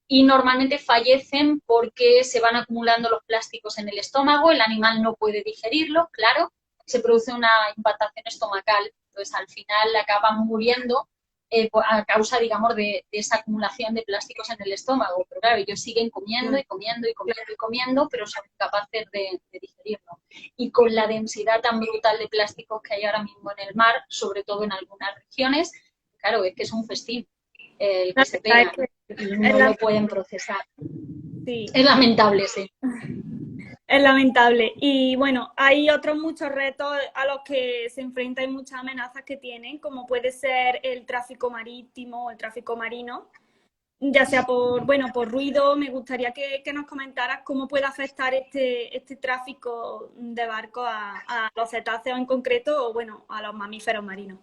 y normalmente fallecen porque se van acumulando los plásticos en el estómago, el animal no puede digerirlos, claro, se produce una impactación estomacal, entonces al final acaban muriendo a causa, digamos, de esa acumulación de plásticos en el estómago. Pero claro, ellos siguen comiendo y comiendo y comiendo y comiendo, pero son incapaces de digerirlo. Y con la densidad tan brutal de plásticos que hay ahora mismo en el mar, sobre todo en algunas regiones, claro, es que es un festín el La que se verdad pegan es que y es, no lo pueden procesar. sí, Es lamentable, sí. es lamentable. Y bueno, hay otros muchos retos a los que se enfrentan y muchas amenazas que tienen, como puede ser el tráfico marítimo, el tráfico marino, ya sea por ruido. Me gustaría que nos comentaras cómo puede afectar este tráfico de barcos a los cetáceos en concreto o, bueno, a los mamíferos marinos.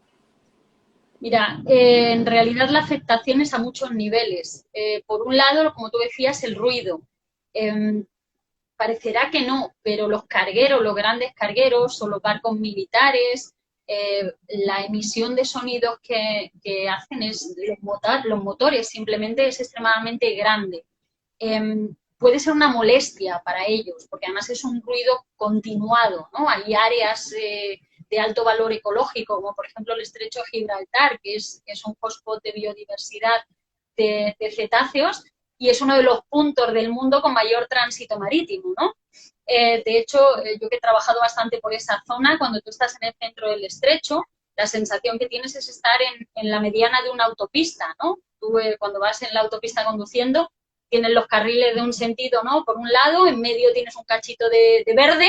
Mira, en realidad la afectación es a muchos niveles. Por un lado, como tú decías, el ruido. Eh, Parecerá que no, pero los cargueros, los grandes cargueros o los barcos militares, la emisión de sonidos que hacen es los motores simplemente es extremadamente grande. puede ser una molestia para ellos, porque además es un ruido continuado, ¿no? Hay áreas de alto valor ecológico, como por ejemplo el estrecho de Gibraltar, que es un hotspot de biodiversidad de cetáceos, y es uno de los puntos del mundo con mayor tránsito marítimo, ¿no? De hecho, yo que he trabajado bastante por esa zona, cuando tú estás en el centro del estrecho, la sensación que tienes es estar en la mediana de una autopista, ¿no? Tú cuando vas en la autopista conduciendo, tienes los carriles de un sentido, ¿no? Por un lado, en medio tienes un cachito de verde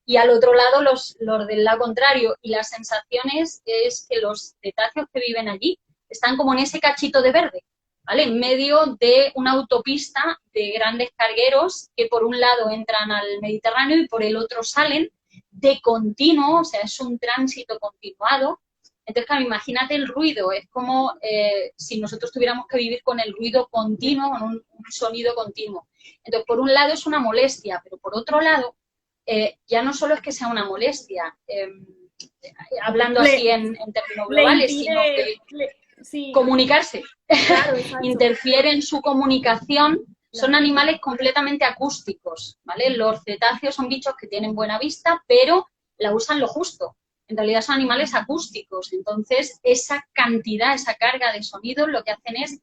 y al otro lado los del lado contrario. Y la sensación es que los cetáceos que viven allí están como en ese cachito de verde, ¿vale? En medio de una autopista de grandes cargueros que por un lado entran al Mediterráneo y por el otro salen de continuo, o sea, es un tránsito continuado. Entonces, claro, imagínate el ruido, es como si nosotros tuviéramos que vivir con el ruido continuo, con un sonido continuo. Entonces, por un lado es una molestia, pero por otro lado, ya no solo es que sea una molestia, hablando así en términos globales, sino que sí, comunicarse, claro, exacto. interfiere en su comunicación. Son Claro. animales completamente acústicos, ¿vale? Los cetáceos son bichos que tienen buena vista, pero la usan lo justo. En realidad son animales acústicos, entonces esa cantidad, esa carga de sonidos lo que hacen es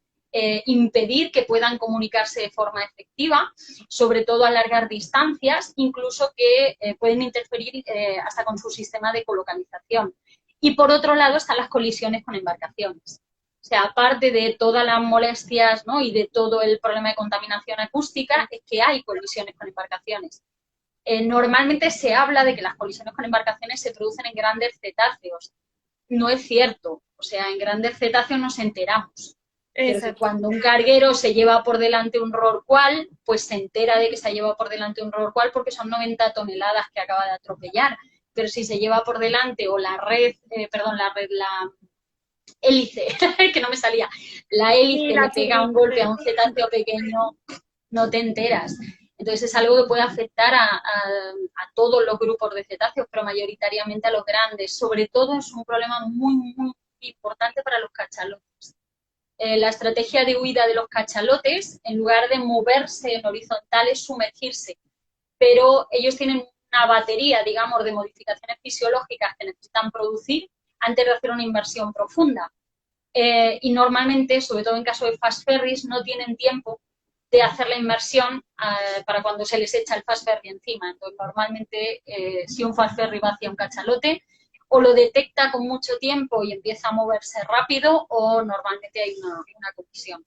impedir que puedan comunicarse de forma efectiva, sobre todo a largas distancias, incluso que pueden interferir hasta con su sistema de ecolocalización. Y por otro lado están las colisiones con embarcaciones. O sea, aparte de todas las molestias, ¿no? Y de todo el problema de contaminación acústica, es que hay colisiones con embarcaciones. Normalmente se habla de que las colisiones con embarcaciones se producen en grandes cetáceos. No es cierto. O sea, en grandes cetáceos nos enteramos. Pero que cuando un carguero se lleva por delante un rorcual, pues se entera de que se ha llevado por delante un rorcual porque son 90 toneladas que acaba de atropellar. Pero si se lleva por delante o la hélice, que no me salía, la hélice Sí, le pega un golpe a un cetáceo pequeño, no te enteras. Entonces es algo que puede afectar a todos los grupos de cetáceos, pero mayoritariamente a los grandes. Sobre todo es un problema muy, muy importante para los cachalotes. La estrategia de huida de los cachalotes, en lugar de moverse en horizontal, es sumergirse. Pero ellos tienen una batería, digamos, de modificaciones fisiológicas que necesitan producir antes de hacer una inmersión profunda. Y normalmente, sobre todo en caso de fast ferries, no tienen tiempo de hacer la inmersión para cuando se les echa el fast ferry encima. Entonces, normalmente, si un fast ferry va hacia un cachalote, o lo detecta con mucho tiempo y empieza a moverse rápido, o normalmente hay una colisión.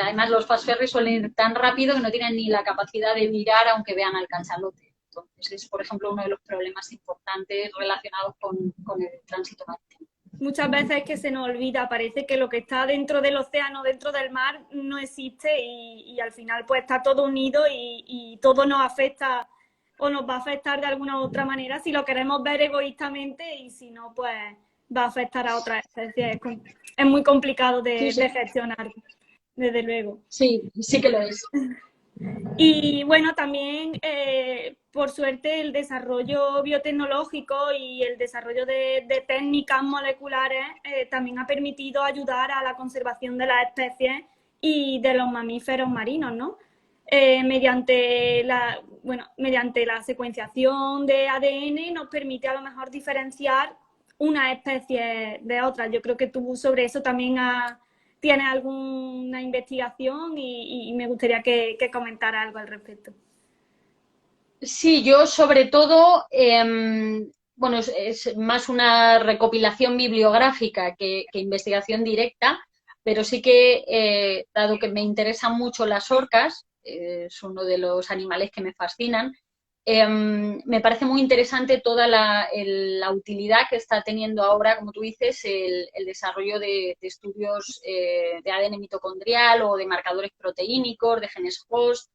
Además, los fast ferries suelen ir tan rápido que no tienen ni la capacidad de mirar aunque vean al cachalote. Entonces, es, por ejemplo, uno de los problemas importantes relacionados con el tránsito marítimo. Muchas veces es que se nos olvida, parece que lo que está dentro del océano, dentro del mar, no existe y al final pues está todo unido y todo nos afecta o nos va a afectar de alguna u otra manera si lo queremos ver egoístamente y si no, pues va a afectar a otras especies. Es muy complicado de gestionar, desde luego. Sí, sí que lo es. Y bueno, también por suerte el desarrollo biotecnológico y el desarrollo de técnicas moleculares también ha permitido ayudar a la conservación de las especies y de los mamíferos marinos, ¿no? Mediante la secuenciación de ADN nos permite a lo mejor diferenciar una especie de otra. Yo creo que tú sobre eso también tienes alguna investigación y me gustaría que comentara algo al respecto. Sí, yo sobre todo, bueno, es más una recopilación bibliográfica que investigación directa, pero sí que, dado que me interesan mucho las orcas, es uno de los animales que me fascinan, me parece muy interesante toda la utilidad que está teniendo ahora, como tú dices, el desarrollo de estudios de ADN mitocondrial o de marcadores proteínicos, de genes host,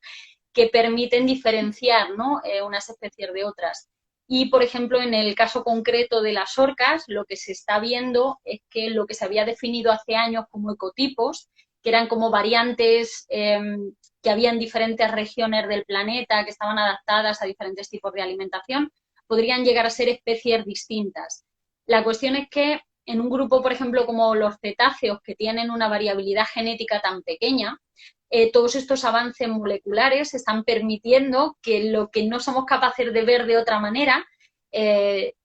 que permiten diferenciar, ¿no? Unas especies de otras. Y, por ejemplo, en el caso concreto de las orcas, lo que se está viendo es que lo que se había definido hace años como ecotipos, que eran como variantes que había en diferentes regiones del planeta, que estaban adaptadas a diferentes tipos de alimentación, podrían llegar a ser especies distintas. La cuestión es que en un grupo, por ejemplo, como los cetáceos, que tienen una variabilidad genética tan pequeña, todos estos avances moleculares están permitiendo que lo que no somos capaces de ver de otra manera,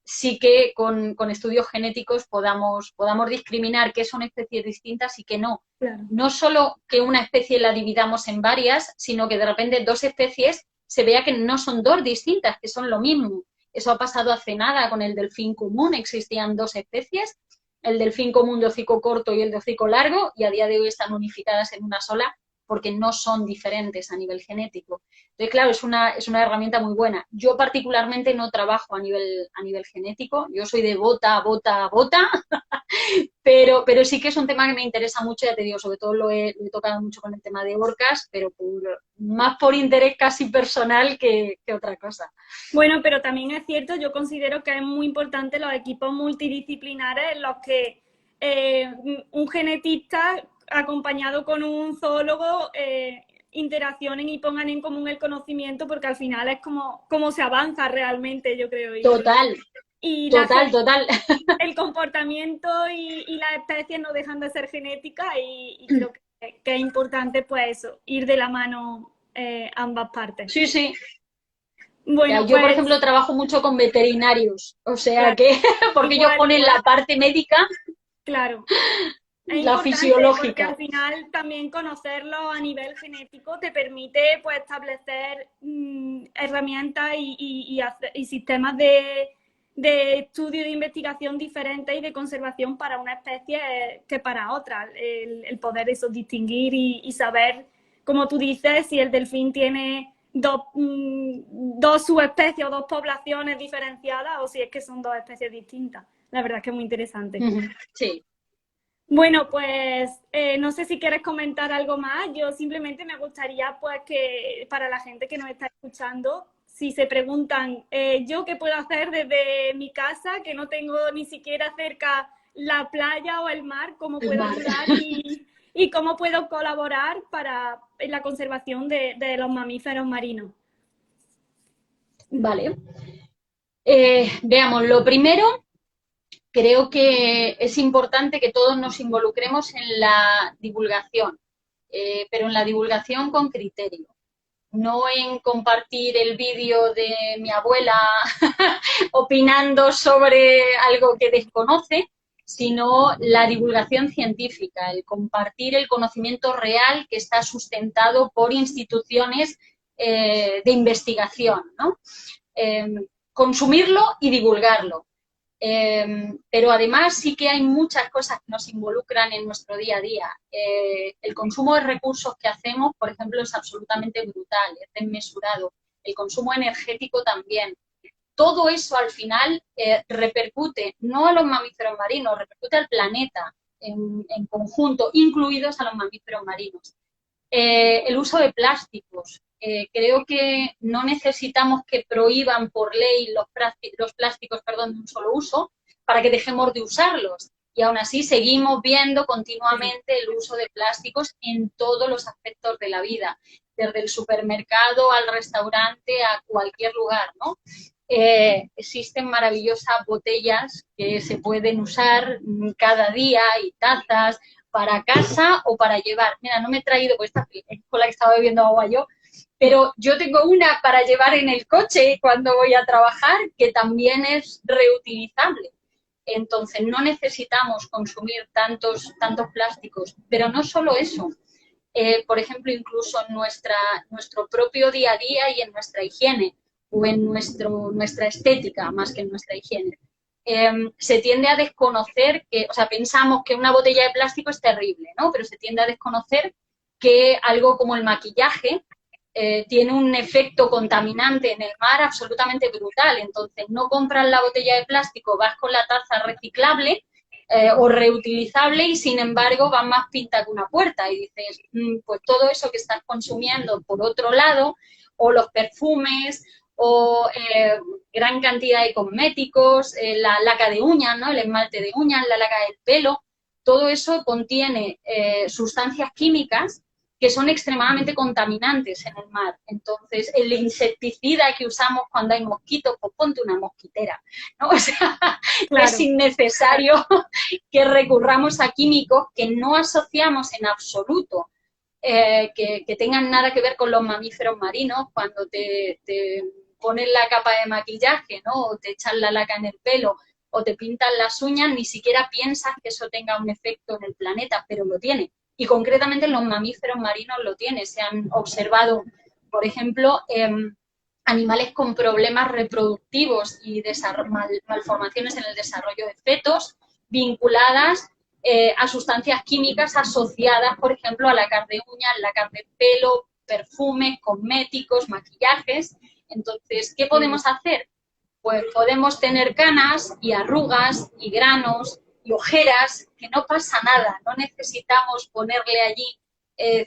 sí que con estudios genéticos podamos discriminar qué son especies distintas y qué no. Claro. No solo que una especie la dividamos en varias, sino que de repente dos especies se vea que no son dos distintas, que son lo mismo. Eso ha pasado hace nada con el delfín común, existían dos especies, el delfín común de hocico corto y el de hocico largo, y a día de hoy están unificadas en una sola porque no son diferentes a nivel genético. Entonces, claro, es una herramienta muy buena. Yo particularmente no trabajo a nivel genético, yo soy de bota, pero sí que es un tema que me interesa mucho, ya te digo, sobre todo lo he tocado mucho con el tema de orcas, pero más por interés casi personal que otra cosa. Bueno, pero también es cierto, yo considero que es muy importante los equipos multidisciplinares en los que un genetista acompañado con un zoólogo interaccionen y pongan en común el conocimiento, porque al final es como se avanza realmente, yo creo. Total. Y total. El comportamiento y las especies no dejan de ser genéticas y creo que es importante, pues eso, ir de la mano ambas partes. Sí, sí. Bueno, yo, por ejemplo, trabajo mucho con veterinarios, o sea claro, que, porque ellos ponen la parte médica, claro. Es la fisiológica. Porque al final también conocerlo a nivel genético te permite pues establecer herramientas y sistemas de estudio y de investigación diferentes y de conservación para una especie que para otra. El poder eso distinguir y saber, como tú dices, si el delfín tiene dos subespecies o dos poblaciones diferenciadas o si es que son dos especies distintas. La verdad es que es muy interesante. Sí. Bueno, pues no sé si quieres comentar algo más. Yo simplemente me gustaría pues que para la gente que nos está escuchando, si se preguntan, ¿yo qué puedo hacer desde mi casa, que no tengo ni siquiera cerca la playa o el mar? ¿Cómo puedo ayudar y cómo puedo colaborar en la conservación de los mamíferos marinos? Vale. Veamos, lo primero, creo que es importante que todos nos involucremos en la divulgación, pero en la divulgación con criterio. No en compartir el vídeo de mi abuela opinando sobre algo que desconoce, sino la divulgación científica, el compartir el conocimiento real que está sustentado por instituciones de investigación, ¿no? Consumirlo y divulgarlo. Pero además sí que hay muchas cosas que nos involucran en nuestro día a día. El consumo de recursos que hacemos, por ejemplo, es absolutamente brutal, es desmesurado. El consumo energético también. Todo eso al final repercute no a los mamíferos marinos, repercute al planeta en conjunto, incluidos a los mamíferos marinos. El uso de plásticos. Creo que no necesitamos que prohíban por ley los plásticos de un solo uso para que dejemos de usarlos. Y aún así seguimos viendo continuamente el uso de plásticos en todos los aspectos de la vida, desde el supermercado al restaurante a cualquier lugar, ¿no? Existen maravillosas botellas que se pueden usar cada día y tazas para casa o para llevar. Mira, no me he traído, pues esta es con la que estaba bebiendo agua yo, pero yo tengo una para llevar en el coche cuando voy a trabajar que también es reutilizable. Entonces, no necesitamos consumir tantos plásticos, pero no solo eso. Por ejemplo, incluso en nuestro propio día a día y en nuestra higiene o en nuestra estética más que en nuestra higiene. Se tiende a desconocer que, o sea, pensamos que una botella de plástico es terrible, ¿no? Pero se tiende a desconocer que algo como el maquillaje tiene un efecto contaminante en el mar absolutamente brutal. Entonces, no compras la botella de plástico, vas con la taza reciclable o reutilizable y, sin embargo, vas más pinta que una puerta. Y dices, pues todo eso que estás consumiendo por otro lado, o los perfumes, o gran cantidad de cosméticos, la laca de uñas, ¿no? El esmalte de uñas, la laca del pelo, todo eso contiene sustancias químicas que son extremadamente contaminantes en el mar. Entonces, el insecticida que usamos cuando hay mosquitos, pues ponte una mosquitera, ¿no? O sea, claro, es innecesario que recurramos a químicos que no asociamos en absoluto que tengan nada que ver con los mamíferos marinos, cuando te ponen la capa de maquillaje, ¿no? O te echan la laca en el pelo, o te pintan las uñas, ni siquiera piensas que eso tenga un efecto en el planeta, pero lo tiene. Y concretamente en los mamíferos marinos lo tiene. Se han observado, por ejemplo, animales con problemas reproductivos y malformaciones en el desarrollo de fetos vinculadas a sustancias químicas asociadas, por ejemplo, a lacar de uñas, lacar de pelo, perfumes, cosméticos, maquillajes. Entonces, ¿qué podemos hacer? Pues podemos tener canas y arrugas y granos y ojeras, que no pasa nada, no necesitamos ponerle allí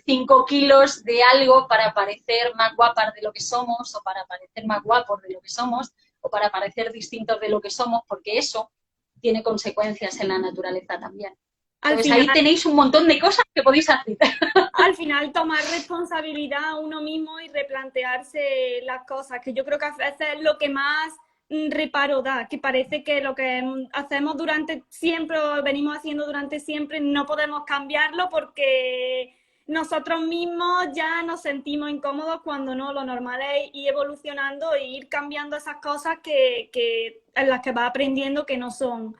5 kilos de algo para parecer más guapas de lo que somos, o para parecer más guapos de lo que somos, o para parecer distintos de lo que somos, porque eso tiene consecuencias en la naturaleza también. Entonces ahí tenéis un montón de cosas que podéis hacer. Al final tomar responsabilidad uno mismo y replantearse las cosas, que yo creo que a veces es lo que más reparo da, que parece que lo que hacemos durante siempre, o venimos haciendo durante siempre, no podemos cambiarlo porque nosotros mismos ya nos sentimos incómodos, cuando no, lo normal es ir evolucionando e ir cambiando esas cosas en las que vas aprendiendo que no son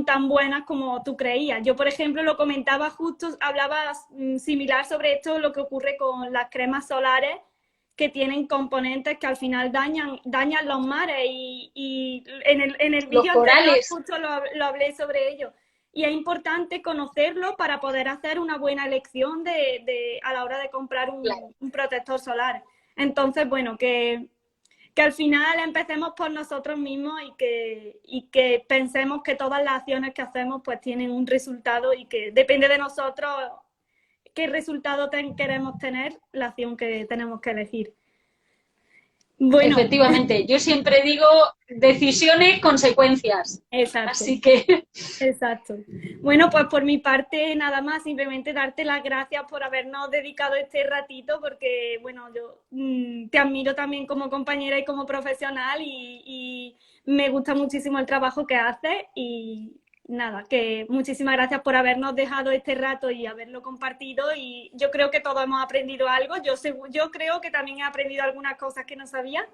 tan buenas como tú creías. Yo, por ejemplo, lo comentaba justo, hablaba similar sobre esto, lo que ocurre con las cremas solares, que tienen componentes que al final dañan los mares, y en el vídeo anterior justo lo hablé sobre ello. Y es importante conocerlo para poder hacer una buena elección a la hora de comprar un protector solar. Entonces, bueno, que al final empecemos por nosotros mismos y que pensemos que todas las acciones que hacemos pues tienen un resultado, y que depende de nosotros qué resultado queremos tener, la acción que tenemos que elegir. Bueno. Efectivamente, yo siempre digo decisiones, consecuencias. Exacto. Así que... Exacto. Bueno, pues por mi parte nada más, simplemente darte las gracias por habernos dedicado este ratito, porque bueno, yo te admiro también como compañera y como profesional, y me gusta muchísimo el trabajo que haces, y nada, que muchísimas gracias por habernos dejado este rato y haberlo compartido, y yo creo que todos hemos aprendido algo. Yo creo que también he aprendido algunas cosas que no sabía,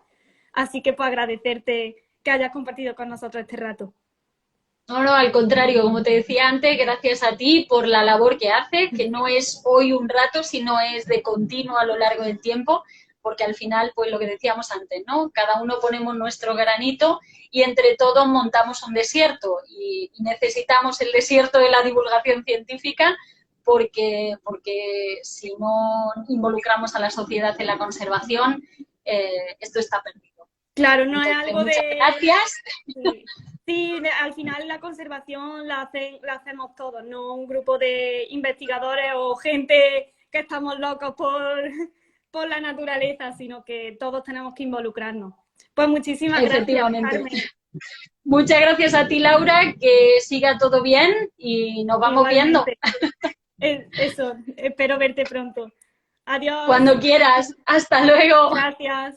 así que pues agradecerte que hayas compartido con nosotros este rato. No, al contrario, como te decía antes, gracias a ti por la labor que haces, que no es hoy un rato, sino es de continuo a lo largo del tiempo, porque al final, pues lo que decíamos antes, ¿no? Cada uno ponemos nuestro granito y entre todos montamos un desierto, y necesitamos el desierto de la divulgación científica, porque si no involucramos a la sociedad en la conservación, esto está perdido. Claro, no es algo muchas gracias. Sí, al final la conservación la hacemos todos, no un grupo de investigadores o gente que estamos locos por la naturaleza, sino que todos tenemos que involucrarnos. Pues muchísimas gracias, Carmen. Muchas gracias a ti, Laura, que siga todo bien y nos vamos viendo. Eso, espero verte pronto. Adiós. Cuando quieras. Hasta luego. Gracias.